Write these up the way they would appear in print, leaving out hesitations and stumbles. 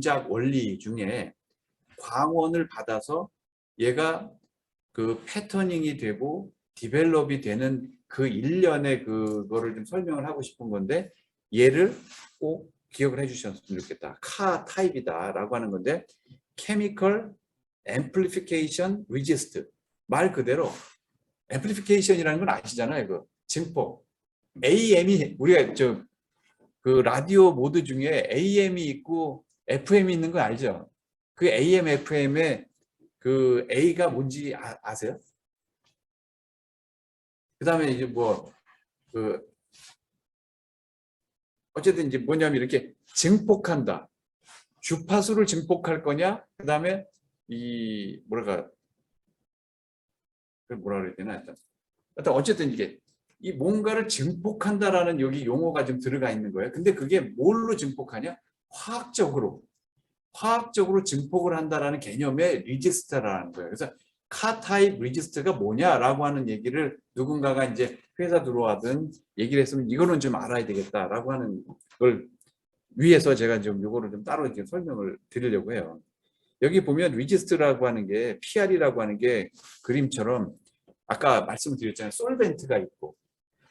동작 원리 중에 광원을 받아서 얘가 그 패터닝이 되고 디벨롭이 되는 그 일련의 그거를 좀 설명을 하고 싶은 건데, 얘를 꼭 기억을 해 주셨으면 좋겠다. 카 타입이다 라고 하는 건데, Chemical Amplification Resist, 말 그대로 앰플리피케이션이라는 건 아시잖아요. 그 증폭. AM이 우리가 그 라디오 모드 중에 AM이 있고 FM이 있는 거 알죠? 그 AM, FM의 그 A가 뭔지 아세요? 그다음에 이제 뭐 그 어쨌든 이제 뭐냐면 이렇게 증폭한다. 주파수를 증폭할 거냐? 그다음에 이 뭐랄까 그 뭐라 그래야 되나? 일단 어쨌든 이게 이 뭔가를 증폭한다라는 여기 용어가 좀 들어가 있는 거예요. 근데 그게 뭘로 증폭하냐? 화학적으로. 화학적으로 증폭을 한다라는 개념의 리지스터라는 거예요. 그래서 카타입 리지스터가 뭐냐라고 하는 얘기를 누군가가 이제 회사 들어와든 얘기를 했으면 이거는 좀 알아야 되겠다라고 하는 걸 위해서 제가 좀 이거를 좀 따로 이제 설명을 드리려고 해요. 여기 보면 리지스터라고 하는 게 PR이라고 하는 게 그림처럼 아까 말씀드렸잖아요. 솔벤트가 있고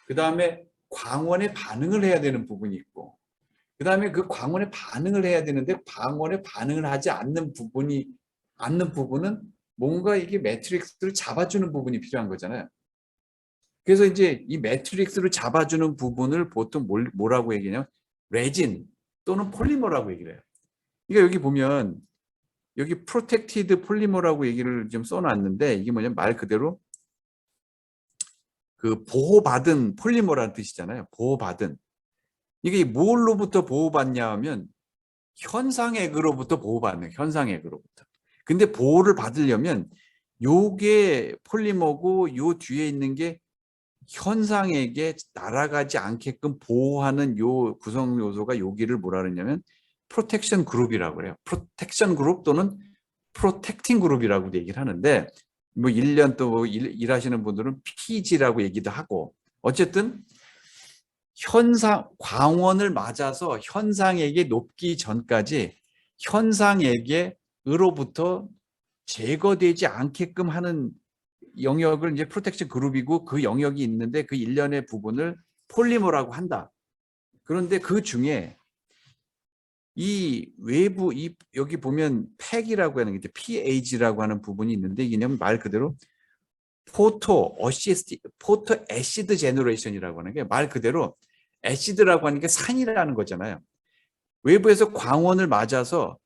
그 다음에 광원에 반응을 해야 되는 부분이 있고 그 다음에 그 광원에 반응을 해야 되는데 광원에 반응을 하지 않는 부분은 뭔가 이게 매트릭스를 잡아주는 부분이 필요한 거잖아요. 그래서 이제 이 매트릭스를 잡아주는 부분을 보통 뭐라고 얘기하냐면 레진 또는 폴리머라고 얘기를 해요. 그러니까 여기 보면 여기 프로텍티드 폴리머라고 얘기를 좀 써놨는데 이게 뭐냐면 말 그대로 그 보호받은 폴리머라는 뜻이잖아요. 보호받은. 이게 뭘로부터 보호받냐 하면 현상액으로부터 보호받는 현상액으로부터. 근데 보호를 받으려면 요게 폴리머고 요 뒤에 있는 게 현상액에 날아가지 않게끔 보호하는 요 구성 요소가 여기를 뭐라 그러냐면 프로텍션 그룹이라고 그래요. 프로텍션 그룹 또는 프로텍팅 그룹이라고 얘기를 하는데 뭐 1년 또 일하시는 분들은 PG라고 얘기도 하고 어쨌든 광원을 맞아서 현상액이 높기 전까지 현상액으로부터 제거되지 않게끔 하는 영역을 이제 프로텍션 그룹이고 그 영역이 있는데 그 일련의 부분을 폴리머라고 한다. 그런데 그 중에 이 외부 여기 보면 팩이라고 하는 게 PAG라고 하는 부분이 있는데 이게 말 그대로 포토 애시드 제너레이션이라고 하는 게 말 그대로 애시드라고 하는 게 산이라는 거잖아요. 외부에서 광원을 맞아서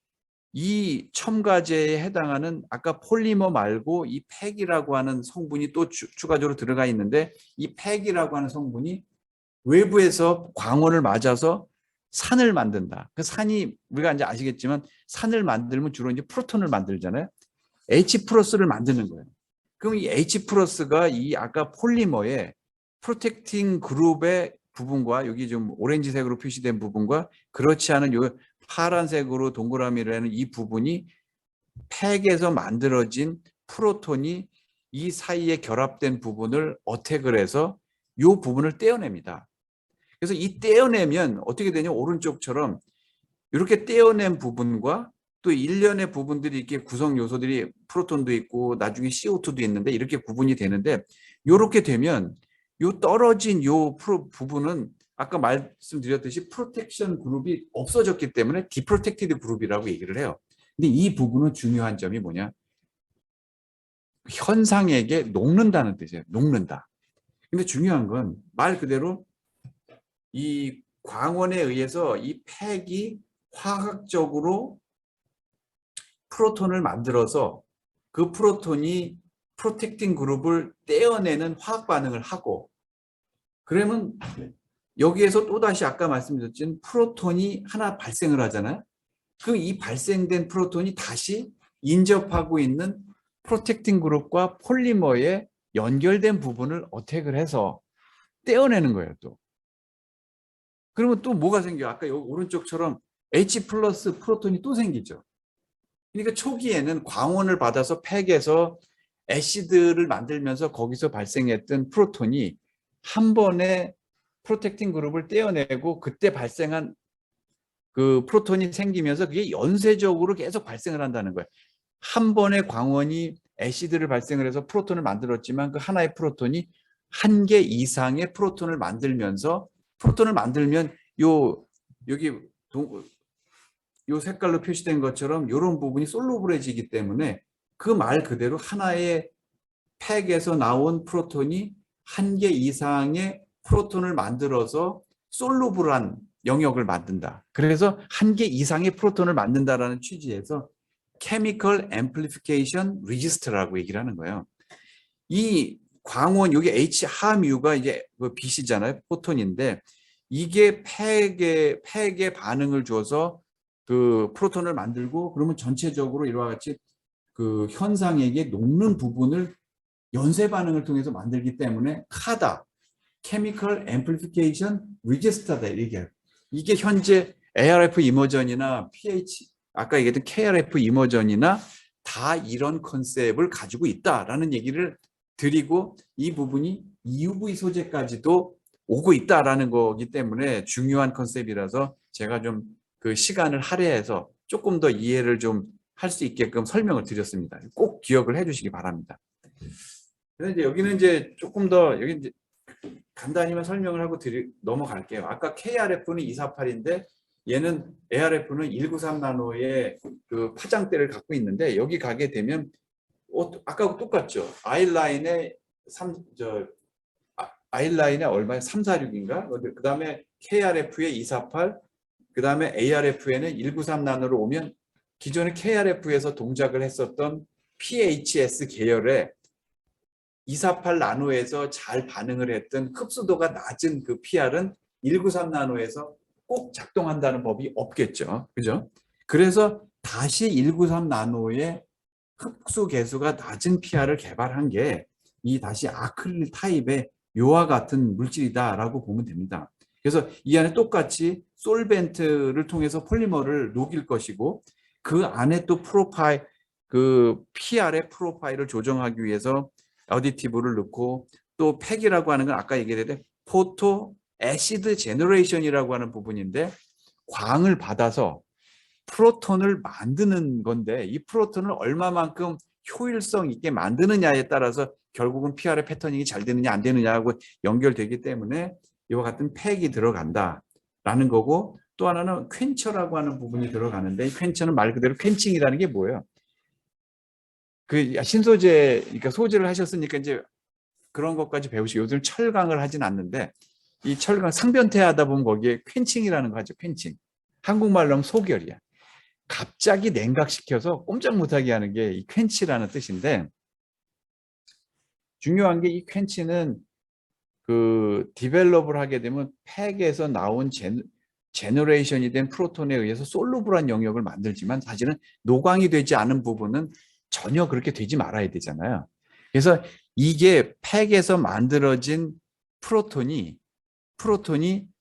이 첨가제에 해당하는 아까 폴리머 말고 이 팩이라고 하는 성분이 또 추가적으로 들어가 있는데 이 팩이라고 하는 성분이 외부에서 광원을 맞아서 산을 만든다. 그 산이 우리가 이제 아시겠지만 산을 만들면 주로 이제 프로톤을 만들잖아요. H 플러스를 만드는 거예요. 그럼 이 H 플러스가 이 아까 폴리머의 프로텍팅 그룹의 부분과 여기 좀 오렌지색으로 표시된 부분과 그렇지 않은 요 파란색으로 동그라미를 하는 이 부분이 팩에서 만들어진 프로톤이 이 사이에 결합된 부분을 어택을 해서 이 부분을 떼어냅니다. 그래서 이 떼어내면 어떻게 되냐 오른쪽처럼 이렇게 떼어낸 부분과 또 일련의 부분들이 이렇게 구성 요소들이 프로톤도 있고 나중에 CO2도 있는데 이렇게 구분이 되는데 이렇게 되면 요 떨어진 요 부분은 아까 말씀드렸듯이 프로텍션 그룹이 없어졌기 때문에 디프로텍티드 그룹이라고 얘기를 해요. 근데 이 부분은 중요한 점이 뭐냐? 현상에게 녹는다는 뜻이에요. 녹는다. 근데 중요한 건 말 그대로 이 광원에 의해서 이 팩이 화학적으로 프로톤을 만들어서 그 프로톤이 프로텍팅 그룹을 떼어내는 화학 반응을 하고 그러면 여기에서 또다시 아까 말씀드렸지만 프로톤이 하나 발생을 하잖아요. 그 이 발생된 프로톤이 다시 인접하고 있는 프로텍팅 그룹과 폴리머에 연결된 부분을 어택을 해서 떼어내는 거예요. 또 그러면 또 뭐가 생겨요? 아까 여기 오른쪽처럼 H 플러스 프로톤이 또 생기죠. 그러니까 초기에는 광원을 받아서 팩에서 애시드를 만들면서 거기서 발생했던 프로톤이 한 번에 프로텍팅 그룹을 떼어내고 그때 발생한 그 프로톤이 생기면서 그게 연쇄적으로 계속 발생을 한다는 거예요. 한 번의 광원이 애시드를 발생을 해서 프로톤을 만들었지만 그 하나의 프로톤이 한 개 이상의 프로톤을 만들면서 프로톤을 만들면 여기 요 색깔로 표시된 것처럼 이런 부분이 솔루블해지기 때문에 그 말 그대로 하나의 팩에서 나온 프로톤이 한 개 이상의 프로톤을 만들어서 솔루블한 영역을 만든다. 그래서 한 개 이상의 프로톤을 만든다라는 취지에서 Chemical Amplification Register라고 얘기를 하는 거예요. 이 광원 여기 H 함유가 이제 빛이잖아요. 포톤인데 이게 팩에 반응을 줘서 그 프로톤을 만들고 그러면 전체적으로 이와 같이 그 현상에게 녹는 부분을 연쇄 반응을 통해서 만들기 때문에 카다, Chemical Amplification Register다 이게 이게 현재 ARF 이머전이나 pH 아까 얘기했던 KRF 이머전이나 다 이런 컨셉을 가지고 있다라는 얘기를 드리고 이 부분이 UV 소재까지도 오고 있다라는 거기 때문에 중요한 컨셉이라서 제가 좀 그 시간을 할애해서 조금 더 이해를 좀 할 수 있게끔 설명을 드렸습니다. 꼭 기억을 해주시기 바랍니다. 그래서 이제 여기는 이제 조금 더 여기 이제 간단히만 설명을 하고 넘어갈게요. 아까 KRF는 248인데 얘는 ARF는 193 나노의 그 파장대를 갖고 있는데 여기 가게 되면 아까하고 똑같죠. 아일라인에 얼마에 346인가? 그 다음에 KRF에 248, 그 다음에 ARF에는 193 나노로 오면 기존의 KRF에서 동작을 했었던 PHS 계열의 248 나노에서 잘 반응을 했던 흡수도가 낮은 그 PR은 193 나노에서 꼭 작동한다는 법이 없겠죠. 그죠? 그래서 다시 193 나노의 흡수 개수가 낮은 PR을 개발한 게 이 다시 아크릴 타입의 요와 같은 물질이다라고 보면 됩니다. 그래서 이 안에 똑같이 솔벤트를 통해서 폴리머를 녹일 것이고 그 안에 또 그 PR의 프로파일을 조정하기 위해서 어디티브를 넣고 또 팩이라고 하는 건 아까 얘기했는데 포토 애시드 제너레이션이라고 하는 부분인데 광을 받아서 프로톤을 만드는 건데 이 프로톤을 얼마만큼 효율성 있게 만드느냐에 따라서 결국은 PR의 패터닝이 잘 되느냐 안 되느냐하고 연결되기 때문에 이와 같은 팩이 들어간다라는 거고 또 하나는 퀸처라고 하는 부분이 들어가는데 퀸처는 말 그대로 퀸칭이라는 게 뭐예요? 그 신소재 그러니까 소재를 하셨으니까 이제 그런 것까지 배우시고 요즘 철강을 하진 않는데 이 철강 상변태하다 보면 거기에 퀸칭이라는 거 하죠. 퀸칭. 한국말로 하면 소결이야. 갑자기 냉각시켜서 꼼짝 못하게 하는 게 이 퀸치라는 뜻인데 중요한 게 이 퀸치는 그 디벨롭을 하게 되면 팩에서 나온 제너레이션이 된 프로톤에 의해서 솔루블한 영역을 만들지만 사실은 노광이 되지 않은 부분은 전혀 그렇게 되지 말아야 되잖아요. 그래서 이게 팩에서 만들어진 프로톤이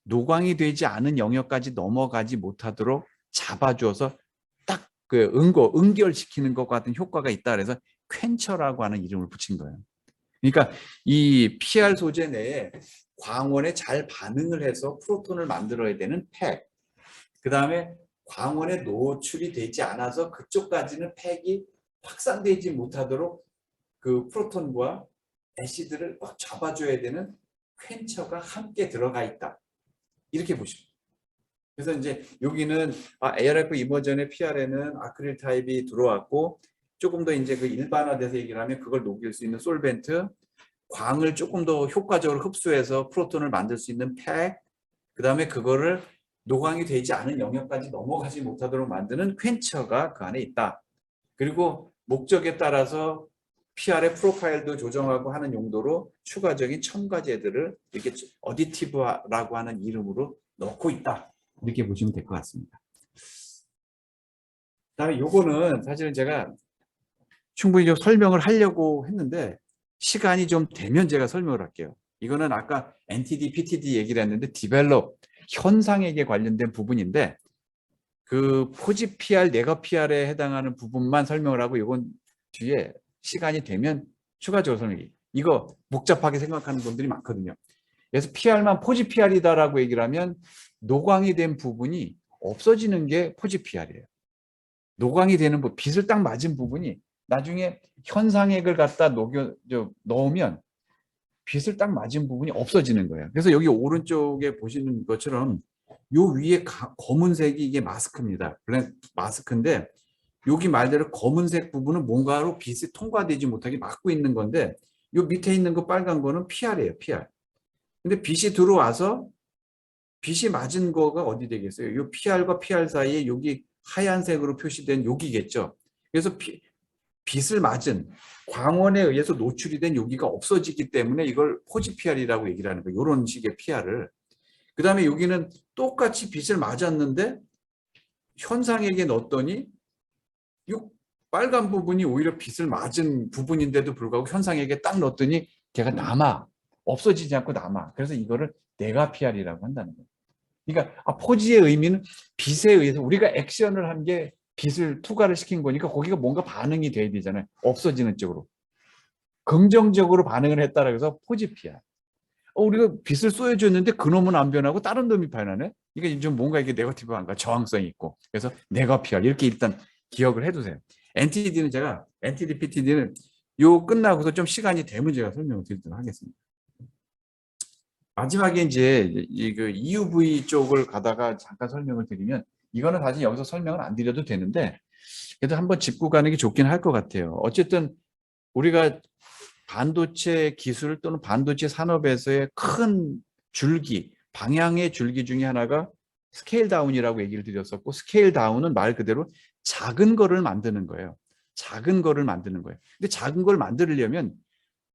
노광이 되지 않은 영역까지 넘어가지 못하도록 잡아줘서 딱 그 응결시키는 것 같은 효과가 있다 그래서 퀸처라고 하는 이름을 붙인 거예요. 그러니까 이 PR 소재 내에 광원에 잘 반응을 해서 프로톤을 만들어야 되는 팩, 그 다음에 광원에 노출이 되지 않아서 그쪽까지는 팩이 확산되지 못하도록 그 프로톤과 애시드를 꽉 잡아줘야 되는 퀸처가 함께 들어가 있다. 이렇게 보시면. 그래서 이제 여기는 ARF 이머전의 PR에는 아크릴 타입이 들어왔고 조금 더 이제 그 일반화돼서 얘기를 하면 그걸 녹일 수 있는 솔벤트, 광을 조금 더 효과적으로 흡수해서 프로톤을 만들 수 있는 팩, 그 다음에 그거를 노광이 되지 않은 영역까지 넘어가지 못하도록 만드는 퀸처가 그 안에 있다. 그리고 목적에 따라서 PR의 프로파일도 조정하고 하는 용도로 추가적인 첨가제들을 이렇게 어디티브라고 하는 이름으로 넣고 있다. 이렇게 보시면 될 것 같습니다. 그다음에 요거는 사실은 제가 충분히 좀 설명을 하려고 했는데 시간이 좀 되면 제가 설명을 할게요. 이거는 아까 NTD, PTD 얘기를 했는데 디벨롭, 현상에게 관련된 부분인데 그 포지 PR, 네거 PR에 해당하는 부분만 설명을 하고 이건 뒤에 시간이 되면 추가적으로 설명해. 이거 복잡하게 생각하는 분들이 많거든요. 그래서 PR만 포지 PR이다라고 얘기를 하면 노광이 된 부분이 없어지는 게 포지 PR이에요. 노광이 되는 빛을 딱 맞은 부분이 나중에 현상액을 갖다 넣으면 빛을 딱 맞은 부분이 없어지는 거예요. 그래서 여기 오른쪽에 보시는 것처럼 요 위에 검은색이 이게 마스크입니다. 마스크인데 여기 말대로 검은색 부분은 뭔가로 빛이 통과되지 못하게 막고 있는 건데 요 밑에 있는 거 빨간 거는 PR이에요. PR. 근데 빛이 들어와서 빛이 맞은 거가 어디 되겠어요? 요 PR과 PR 사이에 여기 하얀색으로 표시된 여기겠죠. 그래서 빛을 맞은 광원에 의해서 노출이 된 여기가 없어지기 때문에 이걸 포지 PR이라고 얘기를 하는 거예요. 이런 식의 PR을. 그 다음에 여기는 똑같이 빛을 맞았는데 현상에게 넣었더니 이 빨간 부분이 오히려 빛을 맞은 부분인데도 불구하고 현상에게 딱 넣었더니 걔가 남아. 없어지지 않고 남아. 그래서 이거를 네가 PR이라고 한다는 거예요. 그러니까 포지의 의미는 빛에 의해서 우리가 액션을 한 게 빛을 투과를 시킨 거니까 거기가 뭔가 반응이 돼야 되잖아요. 없어지는 쪽으로. 긍정적으로 반응을 했다라고 해서 포지 PR. 우리가 빛을 쏘여줬는데 그놈은 안 변하고 다른 놈이 변하네? 이게 좀 뭔가 이게 네거티브한가 저항성이 있고. 그래서 네거 PR 이렇게 일단 기억을 해두세요. NTD, PTD는 요 끝나고서 좀 시간이 되면 제가 설명을 드리도록 하겠습니다. 마지막에 이제 그 EUV 쪽을 가다가 잠깐 설명을 드리면 이거는 사실 여기서 설명을 안 드려도 되는데 그래도 한번 짚고 가는 게 좋긴 할 것 같아요. 어쨌든 우리가 반도체 기술 또는 반도체 산업에서의 큰 줄기, 방향의 줄기 중에 하나가 스케일 다운이라고 얘기를 드렸었고 스케일 다운은 말 그대로 작은 거를 만드는 거예요. 작은 거를 만드는 거예요. 근데 작은 걸 만들려면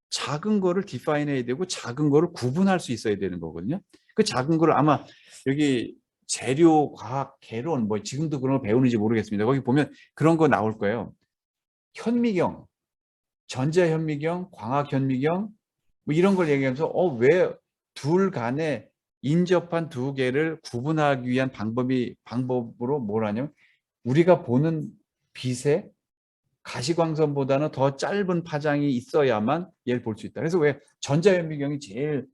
작은 거를 디파인 해야 되고 작은 거를 구분할 수 있어야 되는 거거든요. 그 작은 거를 아마 여기 재료, 과학, 개론 뭐 지금도 그런 거 배우는지 모르겠습니다. 거기 보면 그런 거 나올 거예요. 현미경, 전자현미경, 광학현미경 뭐 이런 걸 얘기하면서 왜 둘 간에 인접한 두 개를 구분하기 위한 방법으로 뭘 하냐면 우리가 보는 빛의 가시광선보다는 더 짧은 파장이 있어야만 얘를 볼 수 있다. 그래서 왜 전자현미경이 제일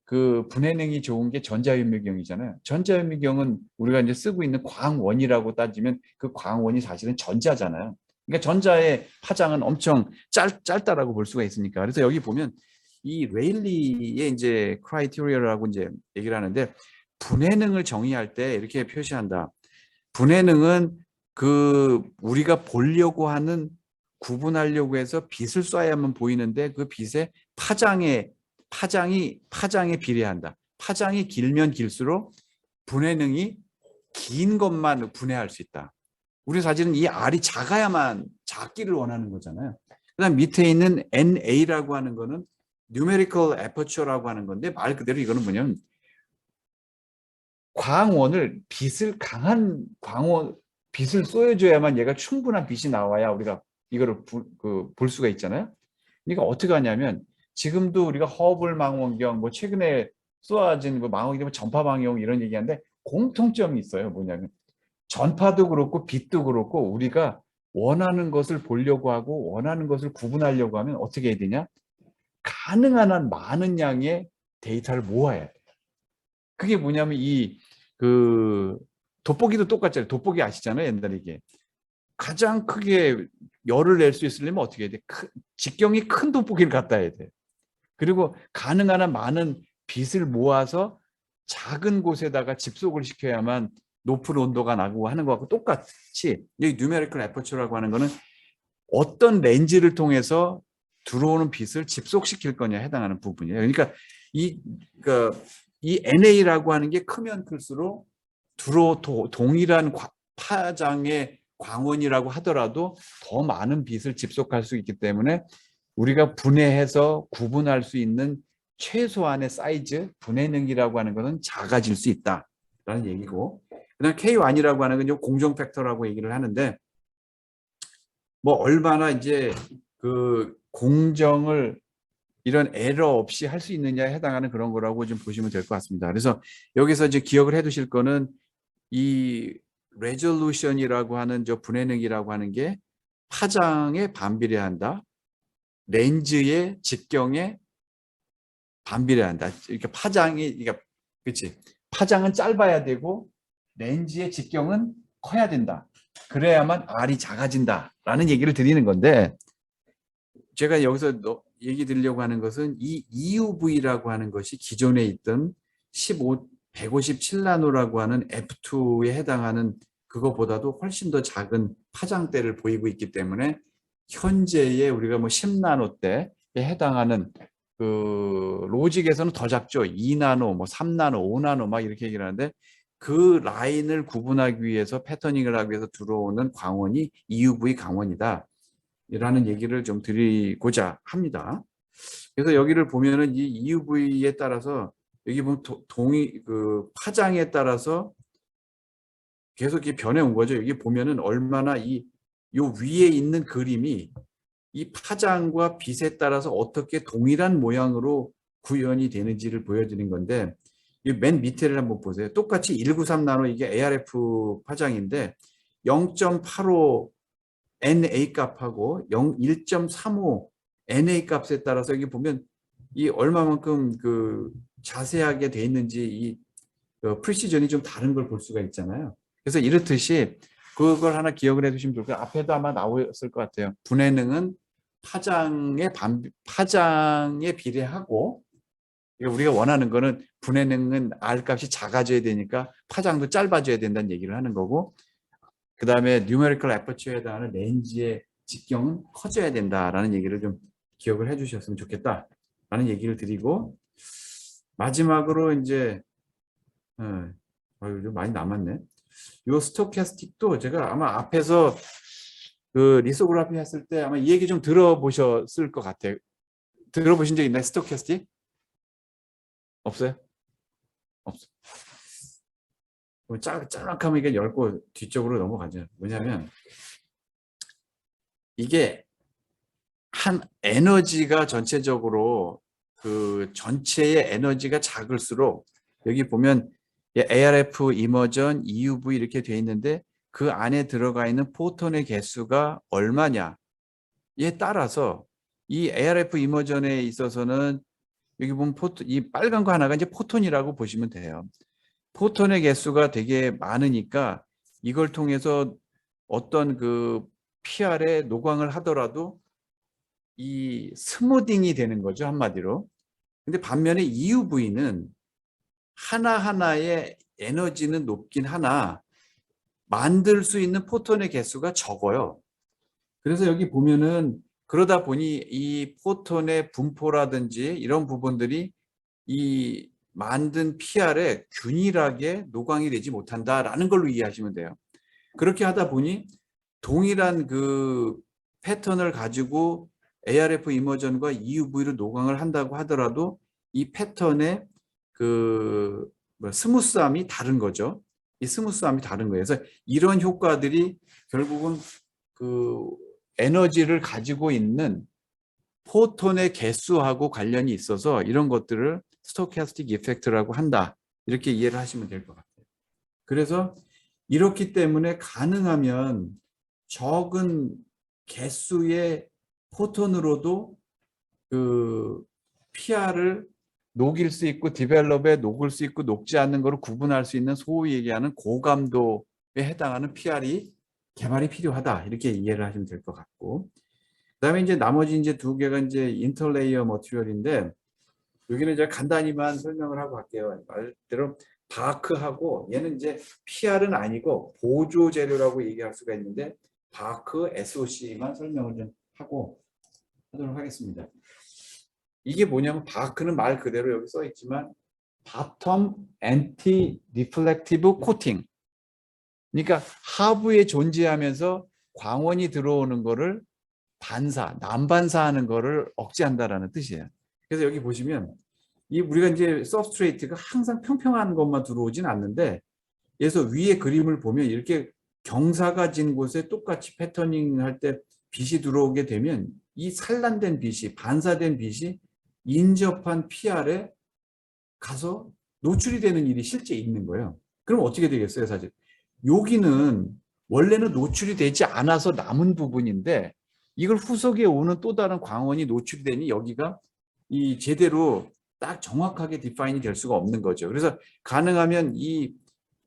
그 분해능이 좋은 게 전자현미경이잖아요. 전자현미경은 우리가 이제 쓰고 있는 광원이라고 따지면 그 광원이 사실은 전자잖아요. 그러니까 전자의 파장은 엄청 짧다라고 볼 수가 있으니까. 그래서 여기 보면 이 레일리의 이제 크라이테리아라고 이제 얘기를 하는데 분해능을 정의할 때 이렇게 표시한다. 분해능은 그 우리가 보려고 하는 구분하려고 해서 빛을 쏴야만 보이는데 그 빛의 파장에 비례한다. 파장이 길면 길수록 분해능이 긴 것만 분해할 수 있다. 우리 사실은 이 R이 작기를 원하는 거잖아요. 그다음 밑에 있는 NA라고 하는 거는 Numerical Aperture라고 하는 건데 말 그대로 이거는 뭐냐면 빛을 쏘여줘야만 얘가 충분한 빛이 나와야 우리가 이거를 볼 수가 있잖아요. 그러니까 어떻게 하냐면 지금도 우리가 허블 망원경 뭐 최근에 쏘아진 그 망원경 전파 망원경 이런 얘기하는데 공통점이 있어요. 뭐냐면 전파도 그렇고 빛도 그렇고 우리가 원하는 것을 보려고 하고 원하는 것을 구분하려고 하면 어떻게 해야 되냐? 가능한 한 많은 양의 데이터를 모아야 돼. 그게 뭐냐면 그 돋보기도 똑같잖아요. 돋보기 아시잖아요. 옛날에 이게. 가장 크게 열을 낼 수 있으려면 어떻게 해야 돼? 직경이 큰 돋보기를 갖다 해야 돼. 그리고 가능한 한 많은 빛을 모아서 작은 곳에다가 집속을 시켜야만 높은 온도가 나고 하는 것과 똑같이 여기 뉴메리컬 애퍼처라고 하는 거는 어떤 렌즈를 통해서 들어오는 빛을 집속시킬 거냐에 해당하는 부분이에요. 그러니까 이 NA라고 하는 게 크면 클수록 동일한 파장의 광원이라고 하더라도 더 많은 빛을 집속할 수 있기 때문에 우리가 분해해서 구분할 수 있는 최소한의 사이즈, 분해능이라고 하는 것은 작아질 수 있다라는 얘기고, 그다음 K1이라고 하는 건 공정 팩터라고 얘기를 하는데 뭐 얼마나 이제 그 공정을 이런 에러 없이 할 수 있느냐에 해당하는 그런 거라고 좀 보시면 될 것 같습니다. 그래서 여기서 이제 기억을 해 두실 거는 이 레졸루션이라고 하는 분해능이라고 하는 게 파장에 반비례한다. 렌즈의 직경에 반비례한다. 이렇게 그러니까 파장은 짧아야 되고 렌즈의 직경은 커야 된다. 그래야만 R이 작아진다라는 얘기를 드리는 건데, 제가 여기서 얘기 드리려고 하는 것은 이 EUV라고 하는 것이 기존에 있던 157나노라고 하는 F2에 해당하는 그것보다도 훨씬 더 작은 파장대를 보이고 있기 때문에 현재의 우리가 뭐 10나노대에 해당하는 그 로직에서는 더 작죠. 2나노, 뭐 3나노, 5나노 막 이렇게 얘기를 하는데, 그 라인을 구분하기 위해서 패터닝을 하기 위해서 들어오는 광원이 EUV 광원이다 라는 얘기를 좀 드리고자 합니다. 그래서 여기를 보면은 이 EUV에 따라서 여기 보면 그 파장에 따라서 계속 이렇게 변해 온 거죠. 여기 보면은 얼마나 요 위에 있는 그림이 이 파장과 빛에 따라서 어떻게 동일한 모양으로 구현이 되는지를 보여드린 건데, 이 맨 밑에를 한번 보세요. 똑같이 193나노 이게 ARF 파장인데 0.85 NA 값하고 1.35 NA 값에 따라서 여기 보면 이 얼마만큼 그 자세하게 돼 있는지 이 프리시전이 좀 다른 걸 볼 수가 있잖아요. 그래서 이렇듯이 그걸 하나 기억을 해두시면 좋을 거예요. 앞에도 아마 나왔을 것 같아요. 분해능은 파장에 비례하고, 우리가 원하는 거는 분해능은 R 값이 작아져야 되니까 파장도 짧아져야 된다는 얘기를 하는 거고, 그 다음에 뉴메리컬 애퍼처에 해당하는 렌즈의 직경은 커져야 된다라는 얘기를 좀 기억을 해주셨으면 좋겠다라는 얘기를 드리고, 마지막으로 이제 좀 많이 남았네. 요 스토캐스틱도 제가 아마 앞에서 그 리소그라피 했을 때 아마 이 얘기 좀 들어보셨을 것 같아요. 들어보신 적 있나요? 스토캐스틱? 없어요? 없어. 짤막하면 이게 얇고 뒤쪽으로 넘어가죠. 뭐냐면 이게 한 에너지가 전체적으로 그 전체의 에너지가 작을수록 여기 보면 ARF, 이머전, EUV 이렇게 돼 있는데 그 안에 들어가 있는 포톤의 개수가 얼마냐에 따라서 이 ARF 이머전에 있어서는 여기 보면 이 빨간 거 하나가 이제 포톤이라고 보시면 돼요. 포톤의 개수가 되게 많으니까 이걸 통해서 어떤 그 PR에 노광을 하더라도 이 스무딩이 되는 거죠, 한마디로. 근데 반면에 EUV는 하나하나의 에너지는 높긴 하나 만들 수 있는 포톤의 개수가 적어요. 그래서 여기 보면은 그러다 보니 이 포톤의 분포라든지 이런 부분들이 이 만든 PR에 균일하게 노광이 되지 못한다라는 걸로 이해하시면 돼요. 그렇게 하다 보니 동일한 그 패턴을 가지고 ARF 이머전과 EUV로 노광을 한다고 하더라도 이 패턴의 그 스무스함이 다른 거죠. 이 스무스함이 다른 거예요. 그래서 이런 효과들이 결국은 그 에너지를 가지고 있는 포톤의 개수하고 관련이 있어서 이런 것들을 스토캐스틱 이펙트라고 한다. 이렇게 이해를 하시면 될 것 같아요. 그래서 이렇기 때문에 가능하면 적은 개수의 포톤으로도 그 PR을 녹일 수 있고 디벨롭에 녹을 수 있고 녹지 않는 것을 구분할 수 있는 소위 얘기하는 고감도에 해당하는 PR이 개발이 필요하다. 이렇게 이해를 하시면 될 것 같고, 그다음에 이제 나머지 이제 두 개가 이제 인터레이어 머티리얼인데 여기는 이제 간단히만 설명을 하고 갈게요. 말대로 바크하고 얘는 이제 PR은 아니고 보조 재료라고 얘기할 수가 있는데 바크 SOC만 설명을 좀 하고 하도록 하겠습니다. 이게 뭐냐면 바크는 말 그대로 여기 써 있지만 바텀 엔티 리플렉티브 코팅. 그러니까 하부에 존재하면서 광원이 들어오는 거를 난반사하는 거를 억제한다라는 뜻이에요. 그래서 여기 보시면 우리가 이제 서브스트레이트가 항상 평평한 것만 들어오진 않는데, 그래서 위에 그림을 보면 이렇게 경사가 진 곳에 똑같이 패터닝 할 때 빛이 들어오게 되면 이 산란된 빛이, 반사된 빛이 인접한 PR에 가서 노출이 되는 일이 실제 있는 거예요. 그럼 어떻게 되겠어요, 사실? 여기는 원래는 노출이 되지 않아서 남은 부분인데 이걸 후속에 오는 또 다른 광원이 노출이 되니 여기가 이 제대로 딱 정확하게 디파인이 될 수가 없는 거죠. 그래서 가능하면 이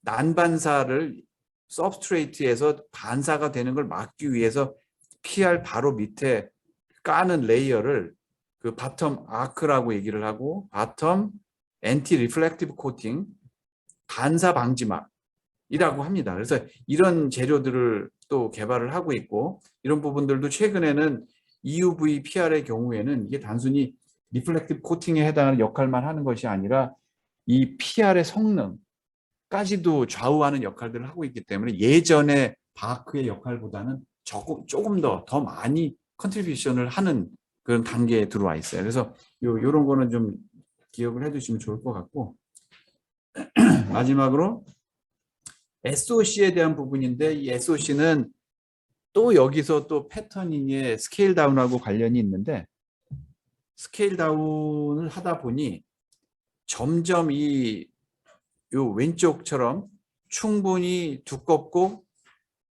난반사를 서브스트레이트에서 반사가 되는 걸 막기 위해서 PR 바로 밑에 까는 레이어를 그 바텀 아크라고 얘기를 하고, 바텀 엔티 리플렉티브 코팅, 반사 방지막이라고 합니다. 그래서 이런 재료들을 또 개발을 하고 있고, 이런 부분들도 최근에는 EUV PR의 경우에는 이게 단순히 리플렉티브 코팅에 해당하는 역할만 하는 것이 아니라 이 PR의 성능까지도 좌우하는 역할들을 하고 있기 때문에 예전에 바크의 역할보다는 조금 더 많이 컨트리뷰션을 하는 그런 단계에 들어와 있어요. 그래서 요런 거는 좀 기억을 해두시면 좋을 것 같고, 마지막으로 SOC에 대한 부분인데, 이 SOC는 또 여기서 또 패터닝의 스케일 다운하고 관련이 있는데, 스케일 다운을 하다 보니 점점 요 왼쪽처럼 충분히 두껍고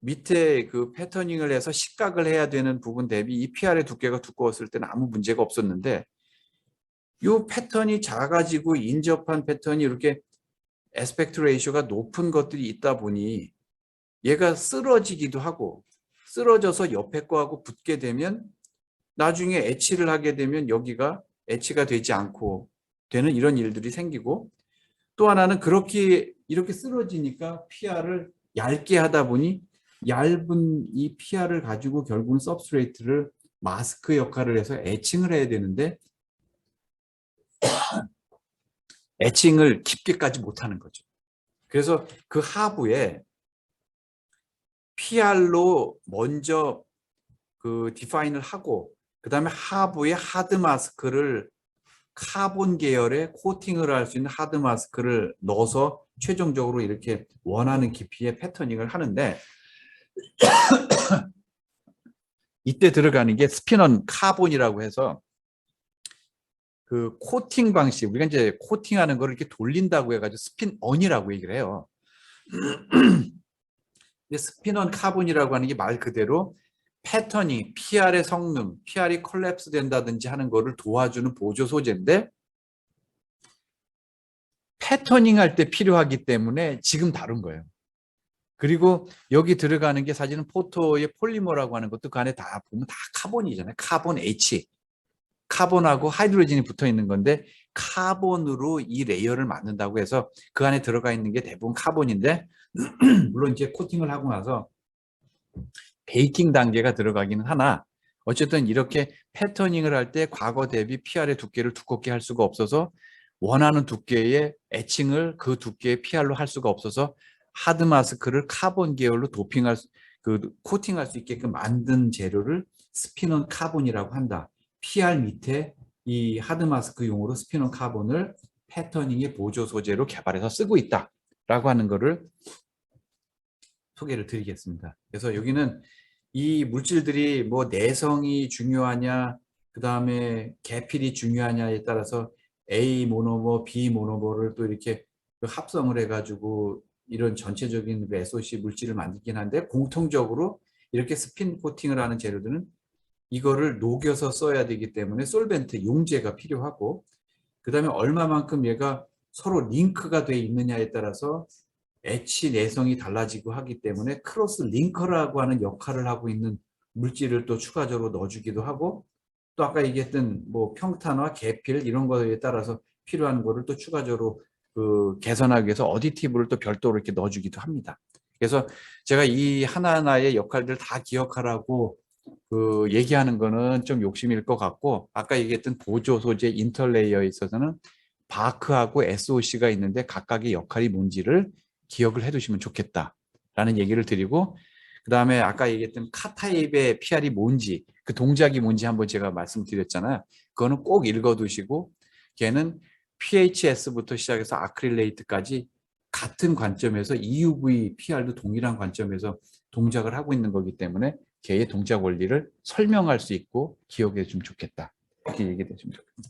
밑에 그 패터닝을 해서 식각을 해야 되는 부분 대비 이 PR의 두께가 두꺼웠을 때는 아무 문제가 없었는데, 이 패턴이 작아지고 인접한 패턴이 이렇게 애스펙트 레이쇼가 높은 것들이 있다 보니 얘가 쓰러지기도 하고, 쓰러져서 옆에 거하고 붙게 되면 나중에 애치를 하게 되면 여기가 애치가 되지 않고 되는 이런 일들이 생기고, 또 하나는 그렇게 이렇게 쓰러지니까 PR을 얇게 하다 보니 얇은 이 PR을 가지고 결국은 서브스트레이트를 마스크 역할을 해서 애칭을 해야 되는데 애칭을 깊게까지 못하는 거죠. 그래서 그 하부에 PR로 먼저 그 디파인을 하고, 그 다음에 하부에 하드 마스크를 카본 계열의 코팅을 할 수 있는 하드 마스크를 넣어서 최종적으로 이렇게 원하는 깊이의 패터닝을 하는데, 이때 들어가는 게 스피넌 카본이라고 해서 그 코팅 방식, 우리가 이제 코팅하는 걸 이렇게 돌린다고 해가지고 스핀온이라고 얘기를 해요. 근데 스핀온 카본이라고 하는 게 말 그대로 패턴이 PR의 성능, PR이 콜랩스 된다든지 하는 거를 도와주는 보조 소재인데, 패터닝 할 때 필요하기 때문에 지금 다룬 거예요. 그리고 여기 들어가는 게 사실은 포토의 폴리머라고 하는 것도 그 안에 다 보면 다 카본이잖아요. 카본 H. 카본하고 하이드로젠이 붙어 있는 건데 카본으로 이 레이어를 만든다고 해서 그 안에 들어가 있는 게 대부분 카본인데 물론 이제 코팅을 하고 나서 베이킹 단계가 들어가기는 하나, 어쨌든 이렇게 패터닝을 할 때 과거 대비 PR의 두께를 두껍게 할 수가 없어서 원하는 두께의 애칭을 그 두께의 PR로 할 수가 없어서 하드 마스크를 카본 계열로 코팅할 수 있게끔 만든 재료를 스피넌 카본이라고 한다. PR 밑에 이 하드 마스크용으로 스피넌 카본을 패터닝의 보조 소재로 개발해서 쓰고 있다라고 하는 거를 소개를 드리겠습니다. 그래서 여기는 이 물질들이 뭐 내성이 중요하냐, 그 다음에 계필이 중요하냐에 따라서 A 모노머, B 모노머를 또 이렇게 합성을 해가지고 이런 전체적인 SOC 물질을 만들긴 한데, 공통적으로 이렇게 스핀 코팅을 하는 재료들은 이거를 녹여서 써야 되기 때문에 솔벤트, 용제가 필요하고, 그 다음에 얼마만큼 얘가 서로 링크가 돼 있느냐에 따라서 엣지 내성이 달라지고 하기 때문에 크로스 링커라고 하는 역할을 하고 있는 물질을 또 추가적으로 넣어주기도 하고, 또 아까 얘기했던 뭐 평탄화, 계필 이런 거에 따라서 필요한 거를 또 추가적으로 그 개선하기 위해서 어디티브를 또 별도로 이렇게 넣어주기도 합니다. 그래서 제가 이 하나하나의 역할들 다 기억하라고 그 얘기하는 거는 좀 욕심일 것 같고, 아까 얘기했던 보조 소재 인터레이어에 있어서는 바크하고 SOC가 있는데 각각의 역할이 뭔지를 기억을 해두시면 좋겠다라는 얘기를 드리고, 그 다음에 아까 얘기했던 카타입의 PR이 뭔지, 그 동작이 뭔지 한번 제가 말씀드렸잖아요. 그거는 꼭 읽어두시고, 걔는 PHS부터 시작해서 아크릴레이트까지 같은 관점에서 EUV PR도 동일한 관점에서 동작을 하고 있는 거기 때문에 걔의 동작 원리를 설명할 수 있고 기억해 주면 좋겠다. 이렇게 얘기해 주시면 좋겠습니다.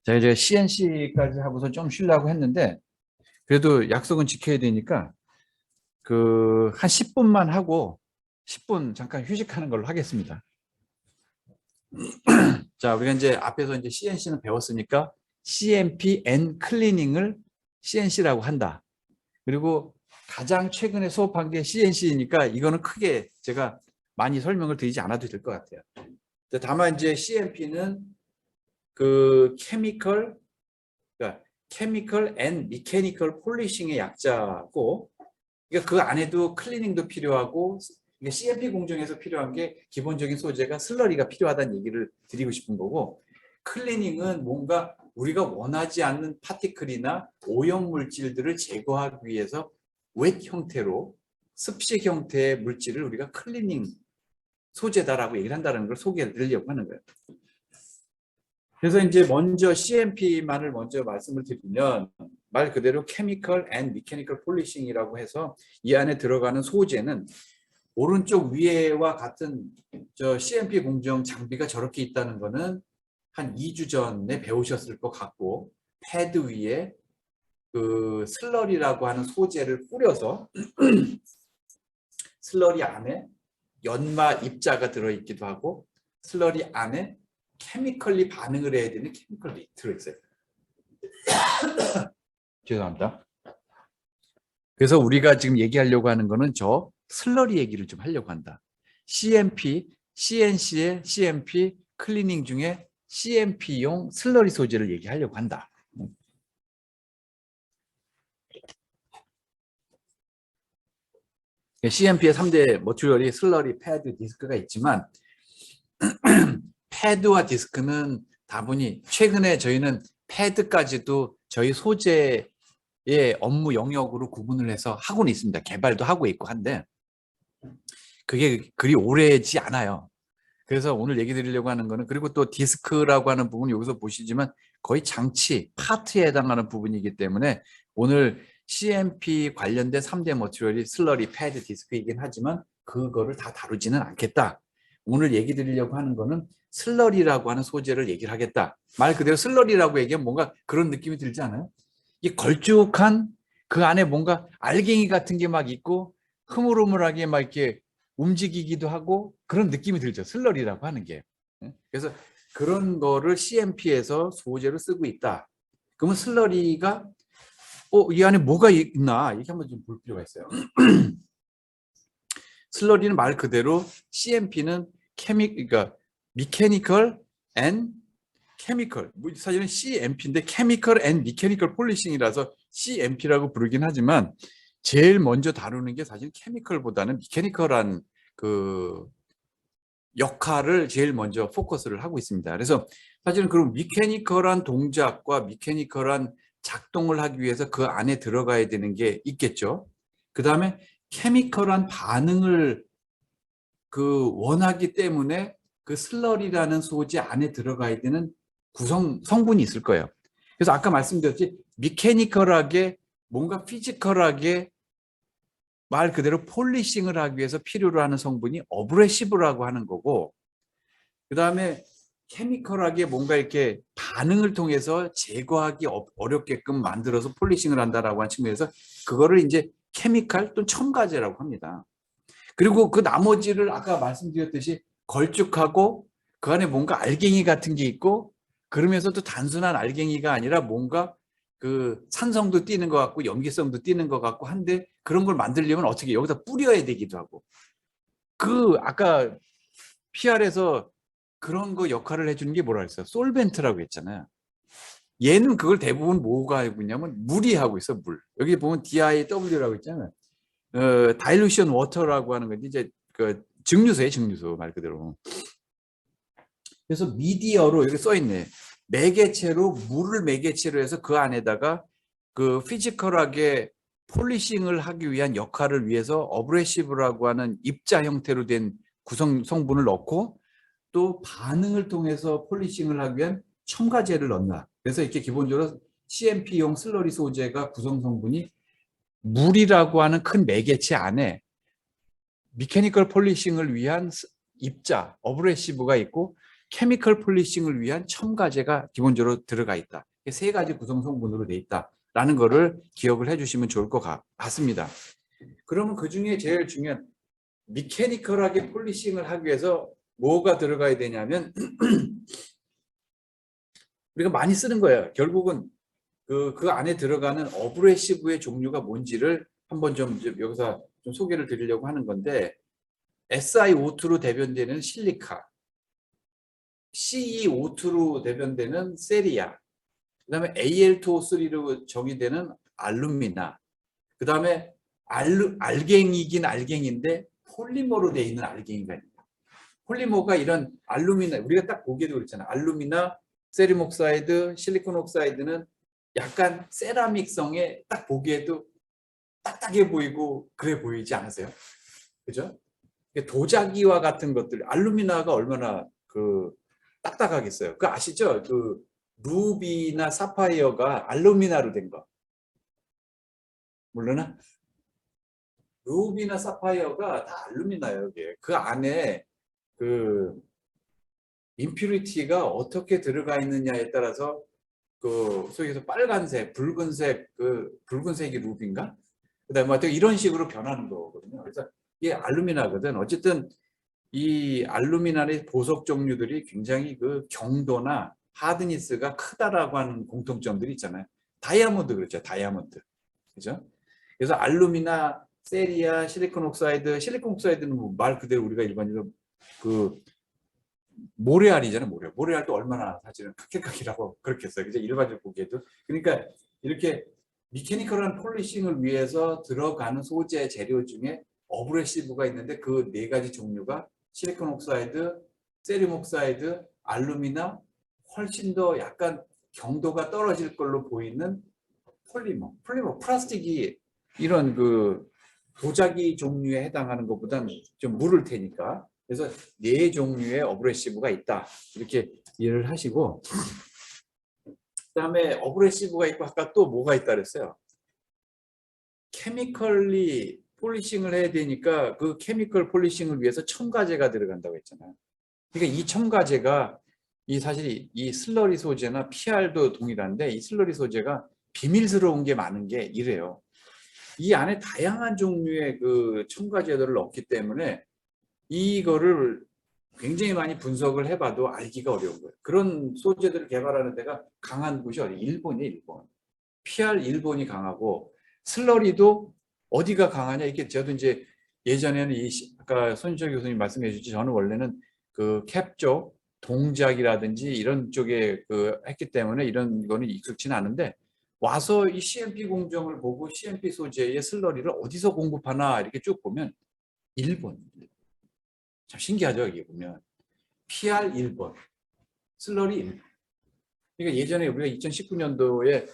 자, 이제 CNC까지 하고서 좀 쉬려고 했는데 그래도 약속은 지켜야 되니까 그 한 10분만 하고 10분 잠깐 휴식하는 걸로 하겠습니다. 자, 우리가 이제 앞에서 이제 CNC는 배웠으니까 CMP 앤 클리닝을 CNC라고 한다. 그리고 가장 최근에 수업한 게 CNC니까 이거는 크게 제가 많이 설명을 드리지 않아도 될 것 같아요. 다만 이제 CMP는 그 케미컬, 그러니까 케미컬 앤 미케니컬 폴리싱의 약자고, 그러니까 그 안에도 클리닝도 필요하고, CMP 공정에서 필요한 게 기본적인 소재가 슬러리가 필요하다는 얘기를 드리고 싶은 거고, 클리닝은 뭔가 우리가 원하지 않는 파티클이나 오염 물질들을 제거하기 위해서 웻 형태로 습식 형태의 물질을 우리가 클리닝 소재다라고 얘기를 한다는 걸 소개해 드리려고 하는 거예요. 그래서 이제 먼저 CMP만을 먼저 말씀을 드리면, 말 그대로 Chemical and Mechanical Polishing이라고 해서 이 안에 들어가는 소재는 오른쪽 위에와 같은 저 CMP 공정 장비가 저렇게 있다는 거는 한 2주 전에 배우셨을 것 같고, 패드 위에 그 슬러리라고 하는 소재를 뿌려서 슬러리 안에 연마 입자가 들어있기도 하고, 슬러리 안에 케미컬리 반응을 해야 되는 케미컬이 들어있어요. 죄송합니다. 그래서 우리가 지금 얘기하려고 하는 거는 저 슬러리 얘기를 좀 하려고 한다. CMP, CNC의 CMP 클리닝 중에 CMP용 슬러리 소재를 얘기하려고 한다. CMP의 3대 머티리얼이 슬러리, 패드, 디스크가 있지만 패드와 디스크는 다분히 최근에 저희는 패드까지도 저희 소재의 업무 영역으로 구분을 해서 하고는 있습니다. 개발도 하고 있고 한데 그게 그리 오래지 않아요. 그래서 오늘 얘기 드리려고 하는 거는, 그리고 또 디스크라고 하는 부분 여기서 보시지만 거의 장치, 파트에 해당하는 부분이기 때문에 오늘 CMP 관련된 3대 머티리얼이 슬러리, 패드, 디스크이긴 하지만 그거를 다 다루지는 않겠다. 오늘 얘기 드리려고 하는 거는 슬러리라고 하는 소재를 얘기를 하겠다. 말 그대로 슬러리라고 얘기하면 뭔가 그런 느낌이 들지 않아요? 이 걸쭉한 그 안에 뭔가 알갱이 같은 게 막 있고 흐물흐물하게 막 이렇게 움직이기도 하고 그런 느낌이 들죠. 슬러리라고 하는 게. 그래서 그런 거를 CMP에서 소재로 쓰고 있다. 그러면 슬러리가 이 안에 뭐가 있나 이렇게 한번 좀 볼 필요가 있어요. 슬러리는 말 그대로 CMP는 그러니까 미케니컬 앤 케미컬, 사실은 CMP인데 케미컬 앤 미케니컬 폴리싱이라서 CMP라고 부르긴 하지만 제일 먼저 다루는 게 사실 케미컬보다는 미케니컬한 그 역할을 제일 먼저 포커스를 하고 있습니다. 그래서 사실은 그런 미케니컬한 동작과 미케니컬한 작동을 하기 위해서 그 안에 들어가야 되는 게 있겠죠. 그 다음에 케미컬한 반응을 원하기 때문에 그 슬러리라는 소재 안에 들어가야 되는 성분이 있을 거예요. 그래서 아까 말씀드렸지, 미케니컬하게 뭔가 피지컬하게 말 그대로 폴리싱을 하기 위해서 필요로 하는 성분이 어브레시브라고 하는 거고, 그 다음에 케미컬하게 뭔가 이렇게 반응을 통해서 제거하기 어렵게끔 만들어서 폴리싱을 한다라고 하는 측면에서 그거를 이제 케미컬 또는 첨가제라고 합니다. 그리고 그 나머지를 아까 말씀드렸듯이 걸쭉하고 그 안에 뭔가 알갱이 같은 게 있고, 그러면서도 단순한 알갱이가 아니라 뭔가 그 산성도 띄는 것 같고 염기성도 띄는 것 같고 한데, 그런 걸 만들려면 어떻게 여기다 뿌려야 되기도 하고, 아까 PR에서 그런 거 역할을 해주는 게 뭐라 그랬어요? 솔벤트라고 했잖아요. 얘는 그걸 대부분 뭐가 하고 있냐면 물이 하고 있어. 물. 여기 보면 DIW라고 있잖아요. 다일루션 워터라고 하는 건데 이제 그 증류소예요, 증류소 말 그대로. 그래서 미디어로 여기 써 있네. 매개체로 물을 매개체로 해서 그 안에다가 그 피지컬하게 폴리싱을 하기 위한 역할을 위해서 어브레시브라고 하는 입자 형태로 된 성분을 넣고, 또 반응을 통해서 폴리싱을 하기 위한 첨가제를 넣나. 그래서 이렇게 기본적으로 CMP용 슬러리 소재가 구성 성분이 물이라고 하는 큰 매개체 안에 미케니컬 폴리싱을 위한 입자, 어브레시브가 있고 케미컬 폴리싱을 위한 첨가제가 기본적으로 들어가 있다. 세 가지 구성 성분으로 돼 있다라는 거를 기억을 해주시면 좋을 것 같습니다. 그러면 그 중에 제일 중요한 미케니컬하게 폴리싱을 하기 위해서 뭐가 들어가야 되냐면 우리가 많이 쓰는 거예요. 결국은 그 안에 들어가는 어브레시브의 종류가 뭔지를 한번 좀 여기서 좀 소개를 드리려고 하는 건데, SiO2로 대변되는 실리카, CeO2로 대변되는 세리아, 그다음에 Al2O3로 정의되는 알루미나, 그다음에 알갱이긴 알갱인데 폴리머로 되어 있는 알갱이가 있다. 폴리머가 이런 알루미나, 우리가 딱 보기에도 그렇잖아. 알루미나, 세륨 옥사이드, 실리콘 옥사이드는 약간 세라믹성에 딱 보기에도 딱딱해 보이고 그래 보이지 않으세요? 그죠? 도자기와 같은 것들, 알루미나가 얼마나 그 딱딱하겠어요. 그 아시죠? 그 루비나 사파이어가 알루미나로 된 거. 모르나? 루비나 사파이어가 다 알루미나예요, 이게. 그 안에 그 임퓨리티가 어떻게 들어가 있느냐에 따라서 그 소위에서 빨간색, 붉은색, 그 붉은색이 루비인가? 그다음에 뭐 이런 식으로 변하는 거거든요. 그래서 이게 알루미나거든. 어쨌든 이 알루미나의 보석 종류들이 굉장히 그 경도나 하드니스가 크다라고 하는 공통점들이 있잖아요. 다이아몬드 그렇죠. 다이아몬드. 그죠? 그래서 알루미나, 세리아, 실리콘 옥사이드, 실리콘 옥사이드는 뭐말 그대로 우리가 일반적으로 그 모래알이잖아요. 모래알도 얼마나 사실은 각각이라고 그렇게 했어요. 그죠? 일반적으로 보기에도. 그러니까 이렇게 미케니컬한 폴리싱을 위해서 들어가는 소재 재료 중에 어브레시브가 있는데 그 네 가지 종류가 실리콘 옥사이드, 세륨 옥사이드, 알루미나, 훨씬 더 약간 경도가 떨어질 걸로 보이는 폴리머, 플라스틱이 이런 그 도자기 종류에 해당하는 것보다는 좀 무를 테니까. 그래서 네 종류의 어브레시브가 있다. 이렇게 이해를 하시고, 그다음에 어브레시브가 있고 아까 또 뭐가 있다 그랬어요. 케미컬리 폴리싱을 해야 되니까 그 케미컬 폴리싱을 위해서 첨가제가 들어간다고 했잖아요. 그러니까 이 첨가제가 이 사실 이 슬러리 소재나 PR도 동일한데 이 슬러리 소재가 비밀스러운 게 많은 게 이래요. 이 안에 다양한 종류의 그 첨가제들을 넣기 때문에 이거를 굉장히 많이 분석을 해봐도 알기가 어려운 거예요. 그런 소재들을 개발하는 데가 강한 곳이 어디? 일본이에요, 일본. PR 일본이 강하고 슬러리도 어디가 강하냐? 이게 저도 이제 예전에는 아까 손희철 교수님 말씀해 주셨지, 저는 원래는 그 캡 쪽 동작이라든지 이런 쪽에 그 했기 때문에 이런 거는 익숙치는 않은데 와서 이 CMP 공정을 보고 CMP 소재의 슬러리를 어디서 공급하나 이렇게 쭉 보면 일본. 참 신기하죠, 이게 보면. PR 1번, 슬러리 1번. 그러니까 예전에 우리가 2019년도에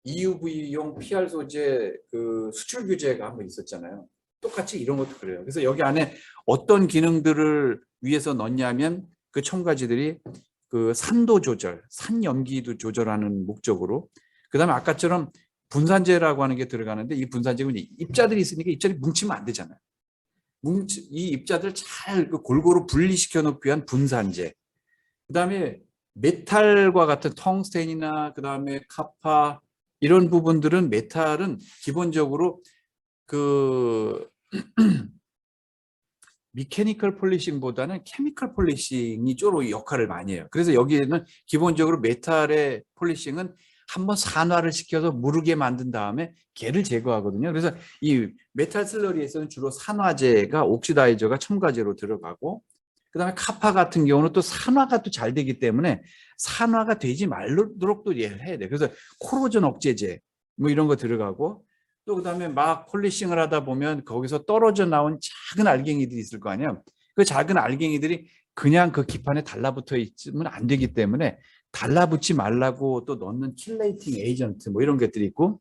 EUV용 PR 소재 그 수출 규제가 한번 있었잖아요. 똑같이 이런 것도 그래요. 그래서 여기 안에 어떤 기능들을 위해서 넣냐면 그 첨가지들이 그 산도 조절, 산 염기도 조절하는 목적으로, 그다음에 아까처럼 분산제라고 하는 게 들어가는데 이 분산제는 입자들이 있으니까 입자들이 뭉치면 안 되잖아요. 이 입자들 잘 골고루 분리시켜 놓기 위한 분산제. 그다음에 메탈과 같은 텅스텐이나 그다음에 카파 이런 부분들은 메탈은 기본적으로 그 미케니컬 폴리싱보다는 케미컬 폴리싱이 주로 역할을 많이 해요. 그래서 여기에는 기본적으로 메탈의 폴리싱은 한번 산화를 시켜서 무르게 만든 다음에 걔를 제거하거든요. 그래서 이 메탈 슬러리에서는 주로 산화제가 옥시다이저가 첨가제로 들어가고, 그다음에 카파 같은 경우는 또 산화가 또 잘 되기 때문에 산화가 되지 말도록 또 이해를 해야 돼. 그래서 코로전 억제제 뭐 이런 거 들어가고, 또 그다음에 막 폴리싱을 하다 보면 거기서 떨어져 나온 작은 알갱이들이 있을 거 아니에요. 그 작은 알갱이들이 그냥 그 기판에 달라붙어 있으면 안 되기 때문에 달라붙지 말라고 또 넣는 킬레이팅 에이전트 뭐 이런 것들이 있고,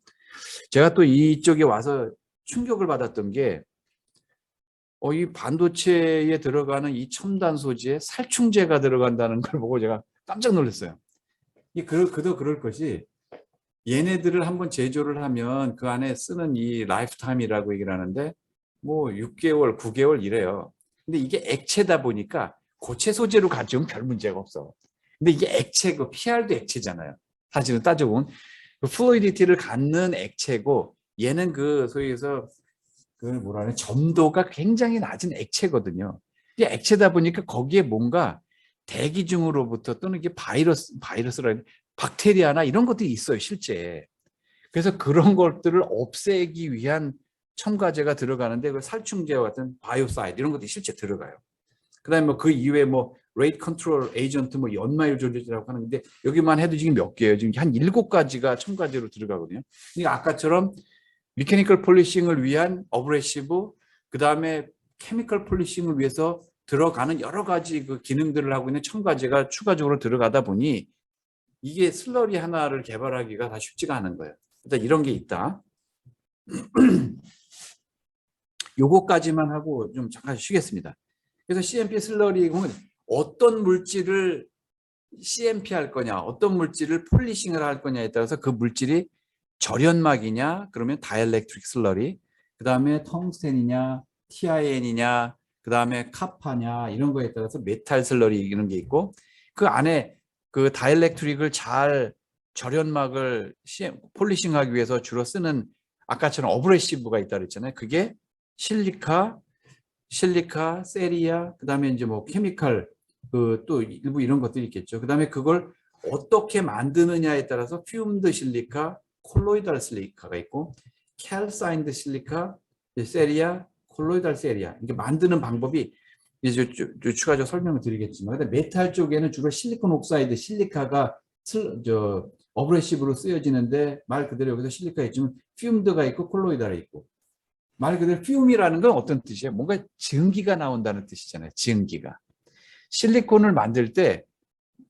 제가 또 이쪽에 와서 충격을 받았던 게 이 반도체에 들어가는 이 첨단 소재에 살충제가 들어간다는 걸 보고 제가 깜짝 놀랐어요. 그도 그럴 것이, 얘네들을 한번 제조를 하면 그 안에 쓰는 이 라이프타임이라고 얘기를 하는데 뭐 6개월, 9개월 이래요. 근데 이게 액체다 보니까 고체 소재로 가져오면 별 문제가 없어. 근데 이게 액체고 PR도 액체잖아요. 사실은 따져보면 그 플루이디티를 갖는 액체고 얘는 그 소위 해서 그 뭐라 하냐 점도가 굉장히 낮은 액체거든요. 이게 액체다 보니까 거기에 뭔가 대기 중으로부터 또는 이게 바이러스라 박테리아나 이런 것들이 있어요, 실제. 그래서 그런 것들을 없애기 위한 첨가제가 들어가는데 그 살충제와 같은 바이오사이드 이런 것들이 실제 들어가요. 그다음에 뭐 그 이외에 뭐 레이트 컨트롤 에이전트 뭐 연마율 조절제라고 하는데 여기만 해도 지금 몇 개예요. 지금 한 7가지가 첨가제로 들어가거든요. 그러니까 아까처럼 미케니컬 폴리싱을 위한 어브레시브, 그다음에 케미컬 폴리싱을 위해서 들어가는 여러 가지 그 기능들을 하고 있는 첨가제가 추가적으로 들어가다 보니 이게 슬러리 하나를 개발하기가 다 쉽지가 않은 거예요. 일단 이런 게 있다. 요거까지만 하고 좀 잠깐 쉬겠습니다. 그래서 CMP 슬러리 보면 어떤 물질을 CMP 할 거냐, 어떤 물질을 폴리싱을 할 거냐에 따라서 그 물질이 절연막이냐, 그러면 다이엘렉트릭 슬러리, 그 다음에 텅스텐이냐, TIN이냐, 그 다음에 카파냐 이런 거에 따라서 메탈 슬러리 이런 게 있고 그 안에 그 다이엘렉트릭을 잘 절연막을 폴리싱하기 위해서 주로 쓰는 아까처럼 어브레시브가 있다 그랬잖아요. 그게 실리카, 세리아, 그다음에 이제 뭐 케미칼 그 또 일부 이런 것들이 있겠죠. 그다음에 그걸 어떻게 만드느냐에 따라서 퓨움드 실리카, 콜로이달 실리카가 있고 캘사인드 실리카, 세리아, 콜로이달 세리아 이게 만드는 방법이 이제 추가적으로 설명을 드리겠지만 근데 메탈 쪽에는 주로 실리콘 옥사이드 실리카가 어브레시브로 쓰여지는데 말 그대로 여기서 실리카 있지만 퓨움드가 있고 콜로이달이 있고 말 그대로 퓨움이라는 건 어떤 뜻이에요? 뭔가 증기가 나온다는 뜻이잖아요. 증기가. 실리콘을 만들 때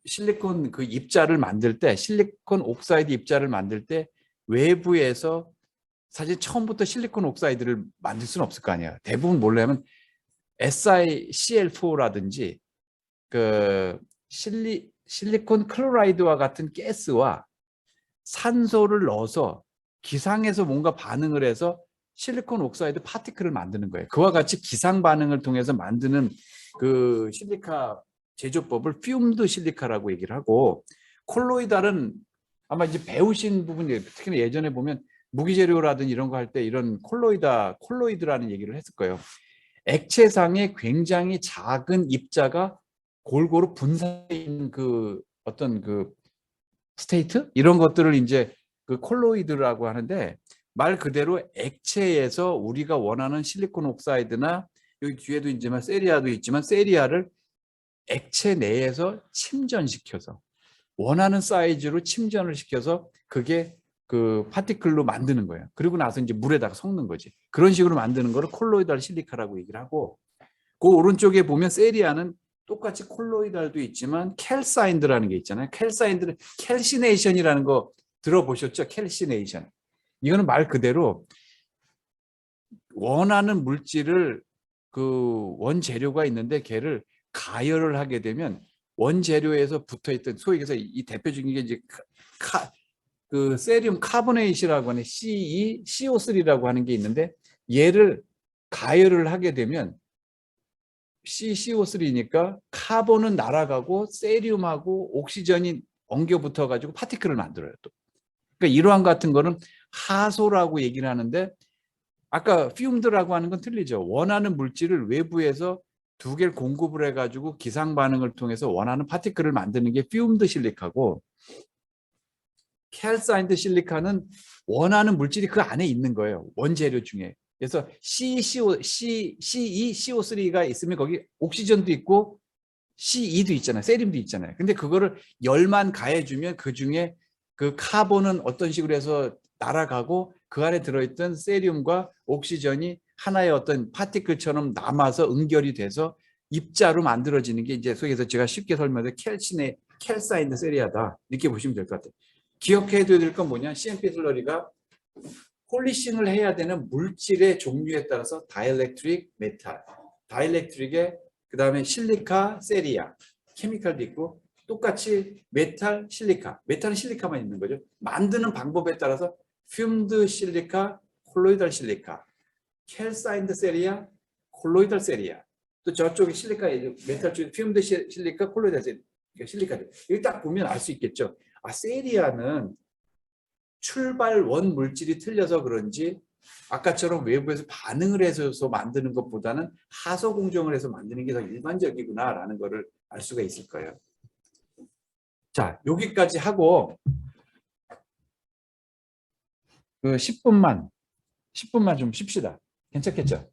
실리콘 그 입자를 만들 때 실리콘 옥사이드 입자를 만들 때 외부에서 사실 처음부터 실리콘 옥사이드를 만들 수는 없을 거 아니에요. 대부분 뭘로 SiCl4라든지 그 실리콘 클로라이드와 같은 가스와 산소를 넣어서 기상에서 뭔가 반응을 해서 실리콘 옥사이드 파티클을 만드는 거예요. 그와 같이 기상 반응을 통해서 만드는 그 실리카 제조법을 퓨움드 실리카라고 얘기를 하고 콜로이달은 아마 이제 배우신 부분이 특히 예전에 보면 무기재료라든지 이런 거 할 때 이런 콜로이드라는 얘기를 했을 거예요. 액체상에 굉장히 작은 입자가 골고루 분산해 있는 그 어떤 그 스테이트 이런 것들을 이제 그 콜로이드라고 하는데 말 그대로 액체에서 우리가 원하는 실리콘 옥사이드나 여기 뒤에도 있지만 세리아도 있지만 세리아를 액체 내에서 침전시켜서 원하는 사이즈로 침전을 시켜서 그게 그 파티클로 만드는 거예요. 그리고 나서 이제 물에다가 섞는 거지. 그런 식으로 만드는 거를 콜로이달 실리카라고 얘기를 하고 그 오른쪽에 보면 세리아는 똑같이 콜로이달도 있지만 캘사인드라는 게 있잖아요. 캘사인드는 캘시네이션이라는 거 들어보셨죠? 캘시네이션. 이거는 말 그대로 원하는 물질을 그 원재료가 있는데 걔를 가열을 하게 되면 원재료에서 붙어있던 소위 해서 이 대표적인 게 이제 그 세리움 카보네이트라고 하는 CO3라고 하는 게 있는데 얘를 가열을 하게 되면 CO3니까 카본은 날아가고 세리움하고 옥시전이 엉겨 붙어 가지고 파티클을 만들어요. 또. 그러니까 이러한 같은 거는 하소라고 얘기를 하는데 아까 퓨움드라고 하는 건 틀리죠. 원하는 물질을 외부에서 두 개를 공급을 해가지고 기상 반응을 통해서 원하는 파티클을 만드는 게 퓨움드 실리카고 캘사인드 실리카는 원하는 물질이 그 안에 있는 거예요. 원재료 중에. 그래서 CeCO3가 있으면 거기 옥시전도 있고 Ce2도 있잖아요. 세륨도 있잖아요. 근데 그거를 열만 가해주면 그 중에 그 카본은 어떤 식으로 해서 날아가고 그 안에 들어있던 세륨과 옥시전이 하나의 어떤 파티클처럼 남아서 응결이 돼서 입자로 만들어지는 게 이제 소위에서 제가 쉽게 설명해서 캘사인드 세리아다 이렇게 보시면 될 것 같아요. 기억해야 될 건 뭐냐? CMP 슬러리가 폴리싱을 해야 되는 물질의 종류에 따라서 다이엘렉트릭, 메탈, 다이엘렉트릭에 그 다음에 실리카, 세리아, 케미칼도 있고 똑같이 메탈, 실리카, 메탈은 실리카만 있는 거죠. 만드는 방법에 따라서 퓨움드 실리카, 콜로이달 실리카, 캘사인드 세리아, 콜로이달 세리아 또 저쪽에 실리카, 메탈 쪽에 퓨움드 실리카, 콜로이달 실리카 여기 딱 보면 알 수 있겠죠. 아, 세리아는 출발 원 물질이 틀려서 그런지 아까처럼 외부에서 반응을 해서 만드는 것보다는 하소 공정을 해서 만드는 게 더 일반적이구나라는 거를 알 수가 있을 거예요. 자, 여기까지 하고 10분만 좀 쉽시다. 괜찮겠죠?